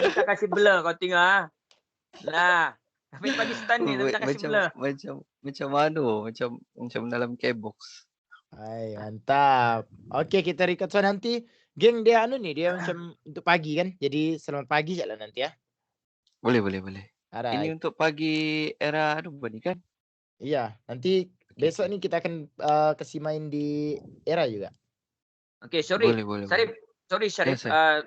Tak kasih blur kau tengok ah. Nah, tapi bagi stun ni tapi tak kasih blur. Macam macam dalam K-box. Hai, mantap. Okey, kita record. So nanti geng dia dia macam untuk pagi kan. Jadi selamat pagi je lah nanti ya. Boleh. Ini Alright. untuk pagi era ni kan? Iya, nanti Okey. besok ni kita akan kasih main di era juga. Okey, sorry. Boleh. Syarif, sorry Syarif. Ya.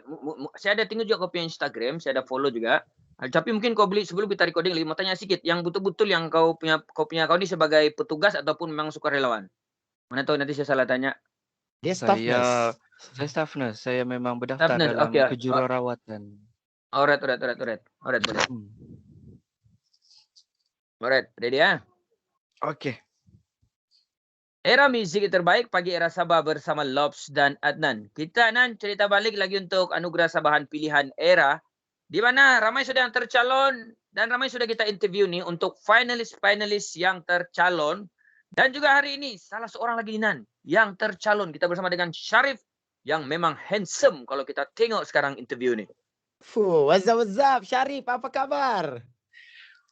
Saya ada tengok juga kau punya Instagram, saya ada follow juga. Tapi mungkin kau beli sebelum kita recording mau tanya sikit, yang betul-betul yang kau ni sebagai petugas ataupun memang sukarelawan? Mana tahu nanti saya salah tanya. Dia staff nurse. Saya staff nurse. Saya memang Staff berdaftar nurse, dalam okey. kejururawatan. Alright, boleh. Alright, ready ya? Okey. Era muzik terbaik pagi era Sabah bersama Lobs dan Adnan. Kita Adnan cerita balik lagi untuk anugerah Sabahan pilihan era, di mana ramai sudah yang tercalon dan ramai sudah kita interview nih untuk finalis-finalis yang tercalon. Dan juga hari ini salah seorang lagi Nan yang tercalon. Kita bersama dengan Syarif yang memang handsome kalau kita tengok sekarang interview nih. What's up, Syarif? Apa kabar?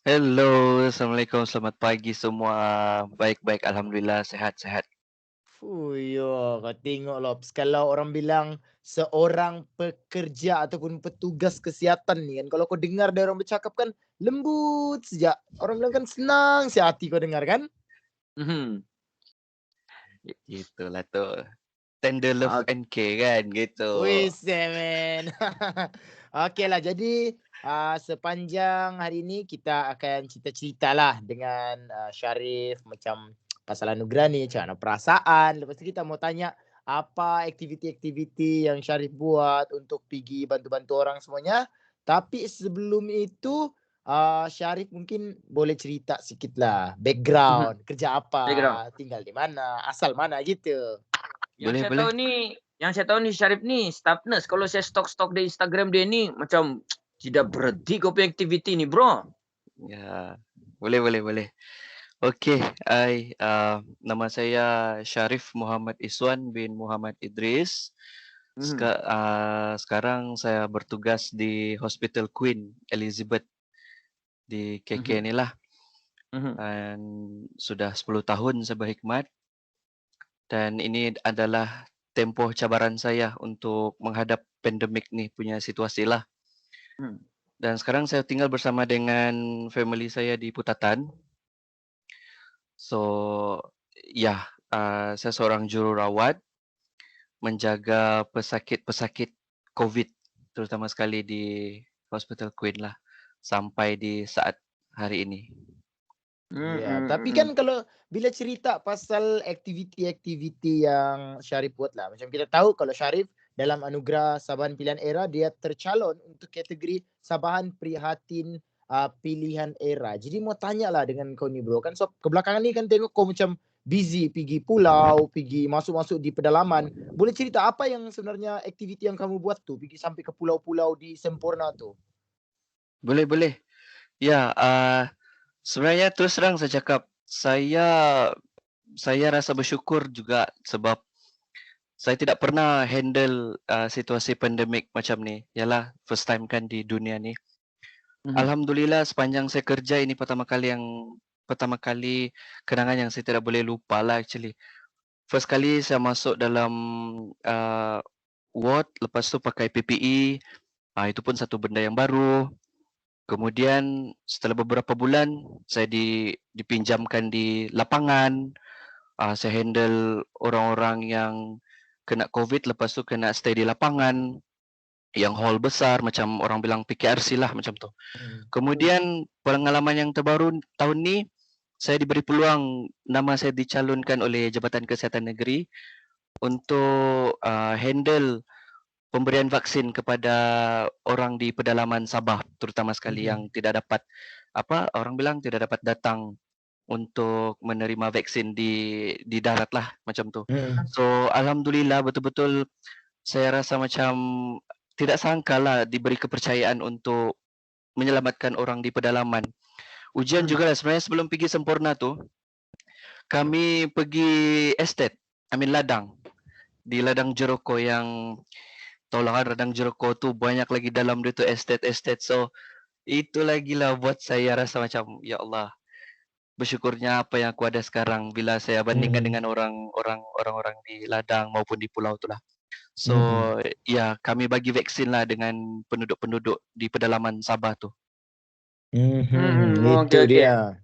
Hello, Assalamualaikum, selamat pagi semua. Baik, alhamdulillah, sehat. Yo, kau tengok Lobs. Kalau orang bilang seorang pekerja ataupun petugas kesihatan ni kan, kalau kau dengar dari orang bercakap kan lembut sejak. Orang bilang kan senang si hati kau dengar kan? Gitulah tu. Tender love and care kan, gitu. Wis, men. Okey lah, jadi sepanjang hari ini kita akan cerita-cerita lah dengan Syarif macam pasal anugerah ni, macam mana perasaan. Lepas tu kita mau tanya apa aktiviti-aktiviti yang Syarif buat untuk pergi bantu-bantu orang semuanya. Tapi sebelum itu Syarif mungkin boleh cerita sikit lah background, kerja apa, tinggal di mana, asal mana gitu. Yang saya tahu ni Syarif ni staff nurse. Kalau saya stok di Instagram dia ni macam tidak berhenti kau punya aktiviti ni, bro. Ya, boleh. Okey, nama saya Syarif Muhammad Iswan bin Muhammad Idris. Sekarang saya bertugas di Hospital Queen Elizabeth di KK ni lah. Dan sudah 10 tahun saya berkhidmat. Dan ini adalah tempoh cabaran saya untuk menghadap pandemik ni punya situasi lah. Dan sekarang saya tinggal bersama dengan family saya di Putatan. So, saya seorang jururawat menjaga pesakit-pesakit COVID, terutama sekali di Hospital Queen lah, sampai di saat hari ini. Ya, tapi kan kalau bila cerita pasal aktiviti-aktiviti yang Syarif buat lah, macam kita tahu kalau Syarif dalam anugerah Sabahan Pilihan Era dia tercalon untuk kategori Sabahan Prihatin Pilihan Era. Jadi mau tanya lah dengan kau ni bro, kan so kebelakangan ni kan tengok kau macam busy pergi pulau, pergi masuk-masuk di pedalaman. Boleh cerita apa yang sebenarnya aktiviti yang kamu buat tu, pergi sampai ke pulau-pulau di Semporna tu? Boleh. Ya, sebenarnya terus terang saya cakap, saya rasa bersyukur juga sebab saya tidak pernah handle situasi pandemik macam ni. Yalah, first time kan di dunia ni. Alhamdulillah sepanjang saya kerja ini pertama kali kenangan yang saya tidak boleh lupa lah actually. First kali saya masuk dalam ward, lepas tu pakai PPE, itu pun satu benda yang baru. Kemudian setelah beberapa bulan saya dipinjamkan di lapangan. Saya handle orang-orang yang kena COVID, lepas tu kena stay di lapangan yang hall besar macam orang bilang PKRC lah macam tu. Kemudian pengalaman yang terbaru tahun ni, saya diberi peluang, nama saya dicalonkan oleh Jabatan Kesihatan Negeri untuk handle pemberian vaksin kepada orang di pedalaman Sabah, terutama sekali yang tidak dapat orang bilang tidak dapat datang untuk menerima vaksin di darat lah macam tu. So alhamdulillah betul-betul saya rasa macam tidak sangka lah diberi kepercayaan untuk menyelamatkan orang di pedalaman. Ujian juga lah sebenarnya sebelum pergi Semporna tu, kami pergi estate, ladang. Di ladang Jeroko yang tahu lah kan Radang Jeroko tu banyak lagi dalam dia tu estate. So itu lagi lah buat saya rasa macam ya Allah, bersyukurnya apa yang aku ada sekarang bila saya bandingkan dengan orang-orang di ladang maupun di pulau tu lah. So ya kami bagi vaksin lah dengan penduduk-penduduk di pedalaman Sabah tu. Itu Okey. dia.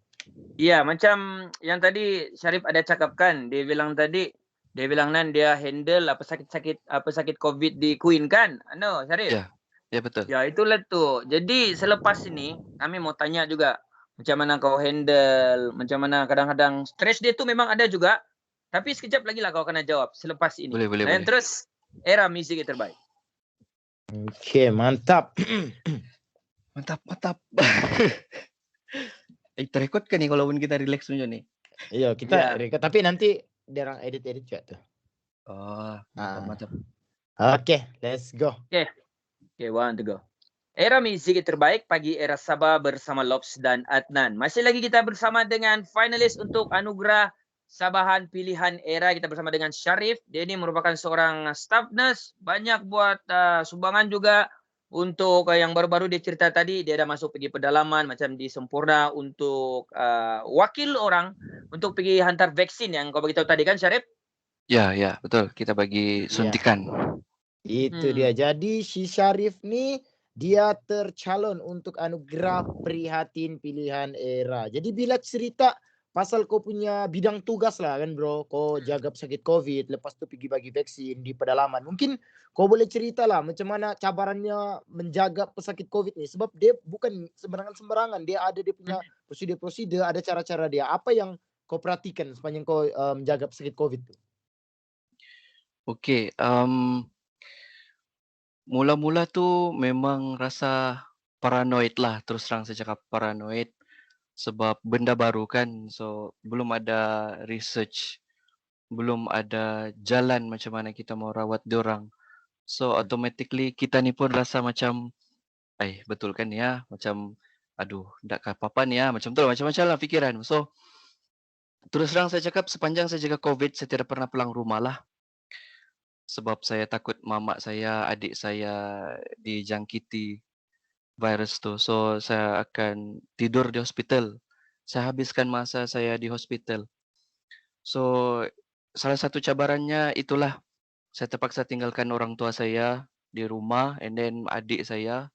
Ya, macam yang tadi Syarif ada cakapkan, dia bilang nan dia handle apa sakit COVID di Queen kan? Ano, Syarif? Ya betul. Ya, itulah tu. Jadi selepas ini kami mau tanya juga macam mana kau handle, macam mana kadang-kadang stres dia tu memang ada juga. Tapi sekejap lagi lah kau kena jawab selepas ini. Boleh. Dan terus era musik terbaik. Okey, mantap. Mantap. Terikut kan nih kalau kita relax macam ni? Iya, kita record, tapi nanti dia orang edit juga tuh. Oh, mantap. Oke, let's go. Okay, one to go. Era musik terbaik pagi era Sabah bersama Lobs dan Adnan. Masih lagi kita bersama dengan finalis untuk anugerah Sabahan Pilihan Era. Kita bersama dengan Syarif. Dia ini merupakan seorang staff nurse. Banyak buat sumbangan juga. Untuk yang baru-baru dia cerita tadi, dia dah masuk pergi pedalaman macam di Sempurna untuk wakil orang untuk pergi hantar vaksin yang kau beritahu tadi kan, Syarif? Ya, betul. Kita bagi suntikan. Itu dia. Jadi si Syarif ni dia tercalon untuk anugerah Prihatin Pilihan Era. Jadi bila cerita pasal kau punya bidang tugas lah kan bro, kau jaga pesakit COVID, lepas tu pergi bagi vaksin di pedalaman. Mungkin kau boleh cerita lah macam mana cabarannya menjaga pesakit COVID ni. Sebab dia bukan sembarangan-sembarangan. Dia ada dia punya prosedur-prosedur, ada cara-cara dia. Apa yang kau perhatikan sepanjang kau menjaga pesakit COVID tu? Okey, mula-mula tu memang rasa paranoid lah. Terus terang saya cakap paranoid. Sebab benda baru kan, so belum ada research, belum ada jalan macam mana kita mau rawat diorang. So automatically kita ni pun rasa macam, betul kan ya? Macam, aduh, tak apa-apa ni ya? Macam tu lah, macam-macam lah fikiran. So terus terang saya cakap sepanjang saya jaga COVID, saya tidak pernah pulang rumah lah. Sebab saya takut mamak saya, adik saya dijangkiti virus tu. So saya akan tidur di hospital. Saya habiskan masa saya di hospital. So salah satu cabarannya itulah saya terpaksa tinggalkan orang tua saya di rumah and then adik saya,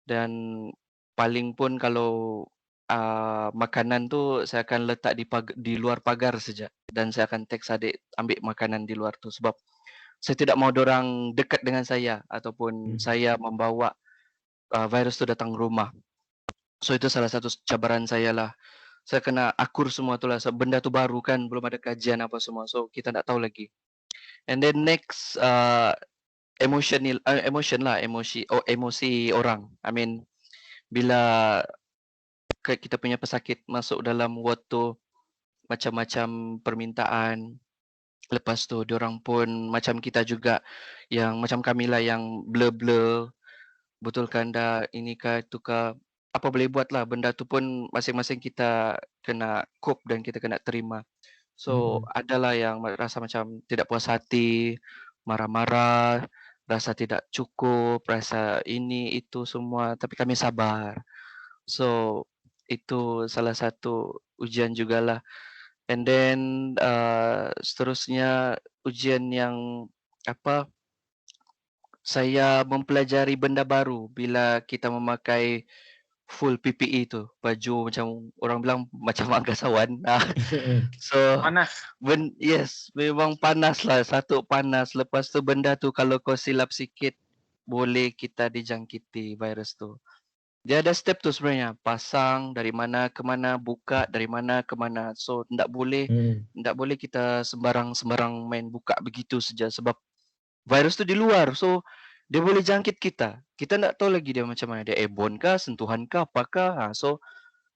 dan paling pun kalau makanan tu saya akan letak di luar pagar saja, dan saya akan teks adik ambil makanan di luar tu sebab saya tidak mau dorang dekat dengan saya ataupun saya membawa virus tu datang rumah. So itu salah satu cabaran saya lah. Saya kena akur semua tu lah. So, benda tu baru kan, belum ada kajian apa semua. So kita tak tahu lagi. And then next emosi orang. I mean bila kita punya pesakit masuk dalam ward tu, macam-macam permintaan. Lepas tu diorang pun macam kita juga, yang macam kami lah yang blur-blur. Betul kan dah ini kah itu kah, apa boleh buat lah, benda tu pun masing-masing kita kena cope dan kita kena terima. So adalah yang rasa macam tidak puas hati, marah-marah, rasa tidak cukup, rasa ini itu semua, tapi kami sabar. So itu salah satu ujian jugalah. And then seterusnya ujian yang saya mempelajari benda baru bila kita memakai full PPE tu, baju macam orang bilang macam angkasawan. So Panas. yes, memang panas lah. Satu panas, lepas tu benda tu kalau kau silap sikit boleh kita dijangkiti virus tu. Dia ada step tu sebenarnya, pasang dari mana ke mana, buka dari mana ke mana. So tidak boleh kita sembarang main buka begitu saja sebab virus tu di luar. So dia boleh jangkit kita. Kita tak tahu lagi dia macam mana, dia airborne kah, sentuhan kah, apakah. So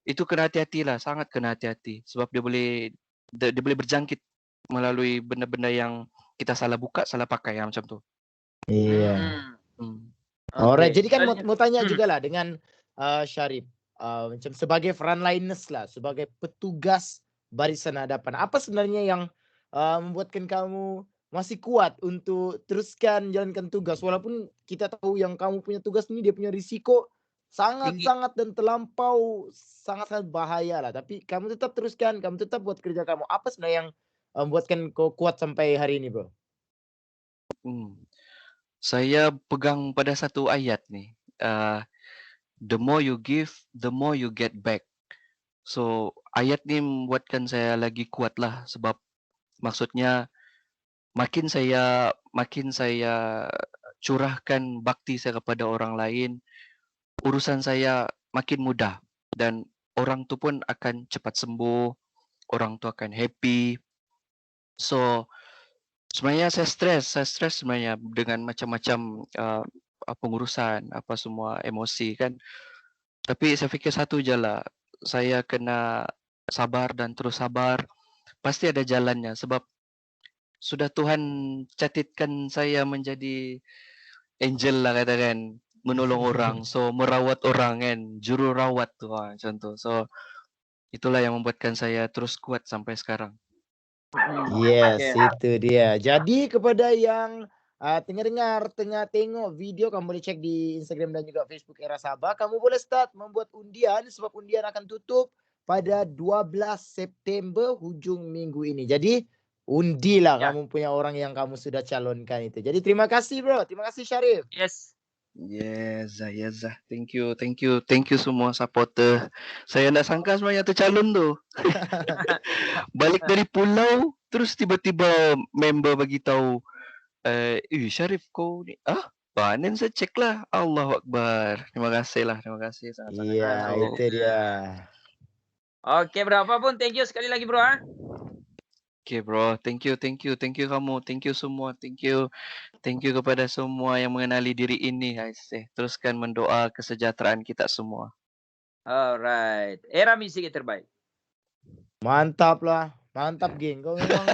itu kena hati-hatilah, sangat kena hati-hati sebab dia boleh berjangkit melalui benda-benda yang kita salah buka, salah pakai macam tu. Iya. Okay. Alright, jadi kan mau tanya juga lah dengan Syarif, macam sebagai frontliners lah, sebagai petugas barisan hadapan. Apa sebenarnya yang membuatkan kamu masih kuat untuk teruskan jalankan tugas walaupun kita tahu yang kamu punya tugas ini dia punya risiko Tinggi. sangat-sangat dan terlampau sangat-sangat bahaya lah. Tapi kamu tetap teruskan, kamu tetap buat kerja kamu. Apa sebenarnya yang membuatkan kau kuat sampai hari ini, Bro? Hmm. Saya pegang pada satu ayat nih. The more you give, the more you get back. So ayat ni membuatkan saya lagi kuat lah sebab maksudnya makin saya curahkan bakti saya kepada orang lain, urusan saya makin mudah dan orang tu pun akan cepat sembuh, orang tu akan happy. So sebenarnya saya stres sebenarnya dengan macam-macam pengurusan, apa semua emosi kan. Tapi saya fikir satu je lah, saya kena sabar dan terus sabar. Pasti ada jalannya sebab sudah Tuhan catitkan saya menjadi angel lah katakan, menolong orang. So merawat orang kan, jururawat tu macam tu. So itulah yang membuatkan saya terus kuat sampai sekarang. Yes, Okey. itu dia. Jadi kepada yang tengah dengar, tengah tengok video, kamu boleh cek di Instagram dan juga Facebook Era Sabah. Kamu boleh start membuat undian sebab undian akan tutup pada 12 September hujung minggu ini. Jadi undilah Ya. kamu punya orang yang kamu sudah calonkan itu. Jadi terima kasih, Bro. Terima kasih, Syarif. Yes. Yes, thank you semua supporter. Saya nak sangka sebenarnya tercalon tu. Balik dari pulau, terus tiba-tiba member bagi tahu, Syarif kau ni, panen saya cek lah. Allahu Akbar. Terima kasih sangat-sangat. Iya, So, itu dia. Okey bro, apapun thank you sekali lagi bro ah. okay bro, thank you kamu, thank you semua, thank you kepada semua yang mengenali diri ini. Teruskan mendoa kesejahteraan kita semua. Alright. Era musik yang terbaik. Mantap lah. Mantap, geng. Kau memang